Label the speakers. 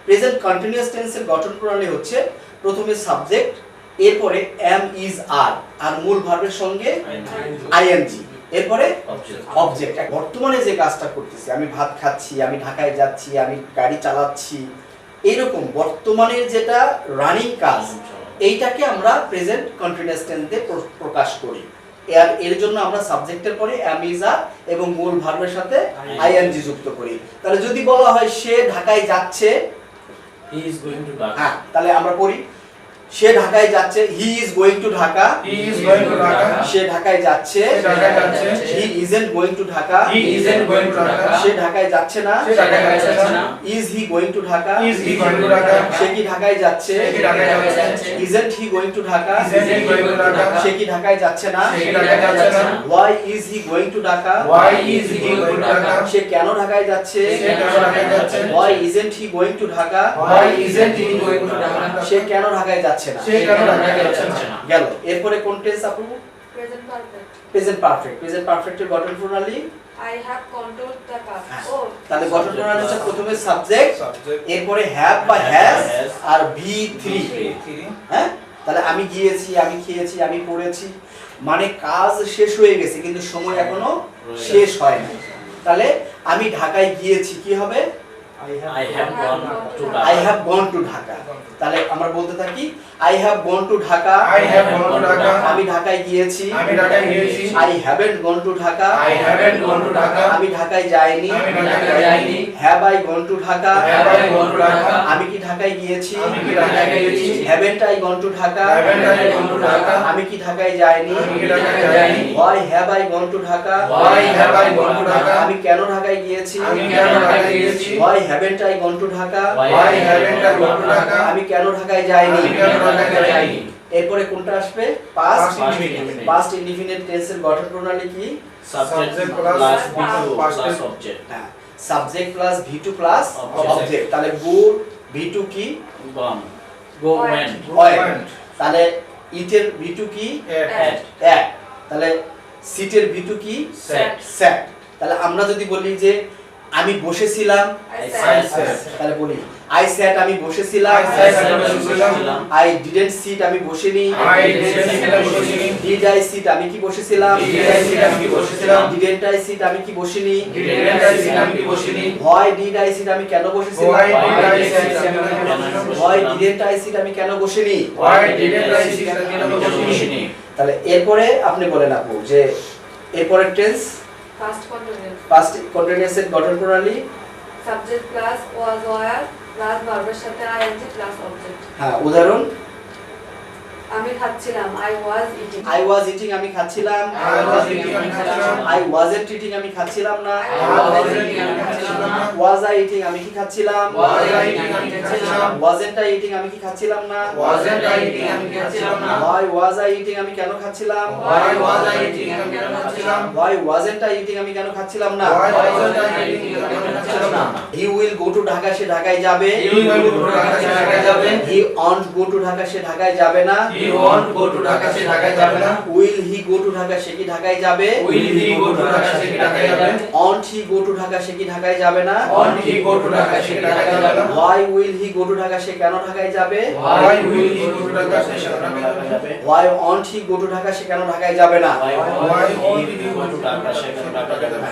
Speaker 1: Present continuous টেন্সের গঠন প্রণালী হচ্ছে প্রথমে সাবজেক্ট, এরপরে am is are আর মূল ভার্বের সঙ্গে ing, এরপরে অবজেক্ট। বর্তমানে যে কাজটা করতেছি, আমি ভাত খাচ্ছি, আমি ঢাকায় যাচ্ছি, আমি গাড়ি চালাচ্ছি, এইরকম বর্তমানের যেটা রানিং কাজ, এইটাকে আমরা প্রেজেন্ট কন্টিনিউয়াস টেন্সে প্রকাশ করি। এর জন্য আমরা সাবজেক্টের পরে am is are এবং মূল ভার্বের সাথে ing যুক্ত করি। তাহলে যদি বলা হয় সে ঢাকায় যাচ্ছে,
Speaker 2: he is going to Dhaka,
Speaker 1: হ্যাঁ, তাহলে আমরা পড়ি সে ঢাকায় যাচ্ছে, he is going to Dhaka,
Speaker 3: he is going to Dhaka,
Speaker 1: সে ঢাকায় যাচ্ছে,
Speaker 3: সে ঢাকায় যাচ্ছে,
Speaker 1: he isn't going to Dhaka,
Speaker 3: he isn't going to Dhaka,
Speaker 1: সে ঢাকায় যাচ্ছে না,
Speaker 3: সে ঢাকায় যাচ্ছে না,
Speaker 1: is he going to Dhaka,
Speaker 3: is he going to Dhaka,
Speaker 1: সে কি ঢাকায় যাচ্ছে,
Speaker 3: সে কি ঢাকায় যাচ্ছে,
Speaker 1: isn't he going to Dhaka,
Speaker 3: isn't he going to Dhaka,
Speaker 1: সে কি ঢাকায় যাচ্ছে না,
Speaker 3: সে কি ঢাকায় যাচ্ছে না,
Speaker 1: why is he going to Dhaka,
Speaker 3: why is he going to Dhaka,
Speaker 1: সে কেন ঢাকায় যাচ্ছে,
Speaker 3: সে কেন ঢাকায় যাচ্ছে,
Speaker 1: why isn't he going to Dhaka,
Speaker 3: why isn't he going to Dhaka,
Speaker 1: সে কেন ঢাকায় যাচ্ছে না,
Speaker 3: সে কেন ঢাকায় যাচ্ছে না।
Speaker 1: গেল। এরপরে কোন টেন্স আপু?
Speaker 4: Present perfect.
Speaker 1: Present perfect. Present পারফেক্টের গঠন প্রণালী,
Speaker 4: I have controlled the car. Oh,
Speaker 1: তাহলে গঠন প্রণালী হচ্ছে প্রথমে সাবজেক্ট,
Speaker 3: Subject,
Speaker 1: এরপরে হ্যাভ বা হ্যাজ
Speaker 2: has,
Speaker 1: আর V3,
Speaker 3: three,
Speaker 1: হ্যাঁ? তাহলে আমি গিয়েছি, আমি খেয়েছি, আমি পড়েছি, মানে কাজ শেষ হয়ে গেছে কিন্তু সময় এখনো শেষ হয় নাই। তাহলে আমি ঢাকায় গিয়েছি, কি হবে?
Speaker 2: I have gone to Dhaka,
Speaker 1: I have gone to Dhaka। তাহলে আমরা বলতে থাকি I have gone to Dhaka,
Speaker 3: I have gone to Dhaka,
Speaker 1: আমি ঢাকায় গিয়েছি,
Speaker 3: আমি ঢাকায় গিয়েছি,
Speaker 1: I haven't gone to Dhaka,
Speaker 3: I haven't gone to Dhaka,
Speaker 1: আমি ঢাকায় যাইনি,
Speaker 3: আমি ঢাকায় যাইনি,
Speaker 1: have I gone to Dhaka,
Speaker 3: have I gone to Dhaka,
Speaker 1: আমি কি ঢাকায় গিয়েছি,
Speaker 3: আমি কি ঢাকায় গিয়েছি,
Speaker 1: haven't I gone to Dhaka,
Speaker 3: haven't I gone to Dhaka,
Speaker 1: আমি কি ঢাকায় যাইনি,
Speaker 3: আমি কি ঢাকায় যাইনি,
Speaker 1: why have I gone to Dhaka,
Speaker 3: why have I gone to Dhaka,
Speaker 1: আমি কেন ঢাকায় গিয়েছি,
Speaker 3: আমি কেন ঢাকায় গিয়েছি,
Speaker 1: why haven't I gone to Dhaka,
Speaker 3: why haven't I gone to Dhaka,
Speaker 1: আমি কেন ঢাকায় যাইনি।
Speaker 3: আমি কেন ঢাকায় যাইনি।
Speaker 1: এরপরে কোনটা আসবে? Past
Speaker 3: Past indefinite।
Speaker 1: Past indefinite টেন্সের গঠন প্রণালী কি?
Speaker 2: subject
Speaker 3: Subject
Speaker 2: plus
Speaker 3: plus
Speaker 2: V2
Speaker 3: past
Speaker 2: plus
Speaker 3: tense,
Speaker 2: object,
Speaker 1: হ্যাঁ, subject plus V2 plus
Speaker 2: Object।
Speaker 1: Object. তাহলে গো, V2 কি?
Speaker 2: gone, go went,
Speaker 1: went. তাহলে ইটের V2 কি?
Speaker 2: at,
Speaker 1: এক। তাহলে সিটের V2 কি?
Speaker 3: Sat।
Speaker 1: স্যাট। তাহলে আমরা যদি বলি যে আমি বসেছিলাম,
Speaker 4: I
Speaker 3: I
Speaker 4: said.
Speaker 3: sat,
Speaker 1: তাহলে বলি আই স্যাট, আমি বসেছিলাম,
Speaker 3: I sat, আমি বসেছিলাম,
Speaker 1: আই ডিডন্ট সিট, আমি বসিনি,
Speaker 3: I didn't sit, আমি বসিনি,
Speaker 1: ডিড আই সিট, আমি কি বসেছিলাম,
Speaker 3: Did I sit, আমি কি বসেছিলাম,
Speaker 1: ডিডন্ট আই সিট, আমি কি বসিনি,
Speaker 3: didn't I sit, আমি কি বসিনি,
Speaker 1: হোয়াই ডিড আই সিট, আমি কেন বসেছিলাম,
Speaker 3: why did I sit, আমি কেন বসিনি,
Speaker 1: হোয়াই ডিডন্ট আই সিট, আমি কেন বসিনি।
Speaker 3: why didn't I sit, আমি কেন বসিনি।
Speaker 1: তাহলে এরপরে আপনি বলেন আপু যে এরপরের টেন্স
Speaker 4: Past continuous.
Speaker 1: পাস্ট কন্টিনিউয়াসের গঠন প্রণালী,
Speaker 4: Subject plus was were plus verb এর সাথে ing plus object.
Speaker 1: হ্যাঁ, উদাহরণ
Speaker 4: আমি খাচ্ছিলাম, I was eating.
Speaker 1: I was eating, আমি খাচ্ছিলাম,
Speaker 3: I was eating, আমি খাচ্ছিলাম,
Speaker 1: আই ওয়াজন্ট ইটিং, আমি খাচ্ছিলাম না,
Speaker 3: I wasn't eating, আমি খাচ্ছিলাম না,
Speaker 1: ওয়াজ আই ইটিং, আমি কি খাচ্ছিলাম,
Speaker 3: was I eating, আমি খাচ্ছিলাম,
Speaker 1: ওয়াজন্ট আই ইটিং, আমি কি খাচ্ছিলাম না,
Speaker 3: wasn't I eating, আমি খাচ্ছিলাম না,
Speaker 1: হোয়াই ওয়াজ আই ইটিং, আমি কেন খাচ্ছিলাম,
Speaker 3: why was I eating, আমি কেন খাচ্ছিলাম,
Speaker 1: হোয়াই ওয়াজন্ট আই ইটিং, আমি কেন খাচ্ছিলাম না।
Speaker 3: why wasn't I eating, আমি কেন খাচ্ছিলাম না,
Speaker 1: he will go to Dhaka, সে ঢাকায় যাবে,
Speaker 3: he will go to Dhaka, সে ঢাকায় যাবে,
Speaker 1: he won't go to Dhaka, সে ঢাকায় যাবে না,
Speaker 3: he won't go to Dhaka, সে ঢাকায় যাবে না,
Speaker 1: will he go to Dhaka, সে কি ঢাকায় যাবে,
Speaker 3: will he go to Dhaka, সে কি ঢাকায় যাবে,
Speaker 1: won't he go to Dhaka, সে কি ঢাকায় যাবে না,
Speaker 3: won't he go to Dhaka, সে কি ঢাকায় যাবে না,
Speaker 1: why will he go to Dhaka, সে কেন ঢাকায় যাবে,
Speaker 3: why will he go to Dhaka, সে ঢাকায় যাবে,
Speaker 1: why won't he go to Dhaka, সে কেন ঢাকায় যাবে না।
Speaker 2: why won't he go to Dhaka, সে কেন ঢাকা যাবে না।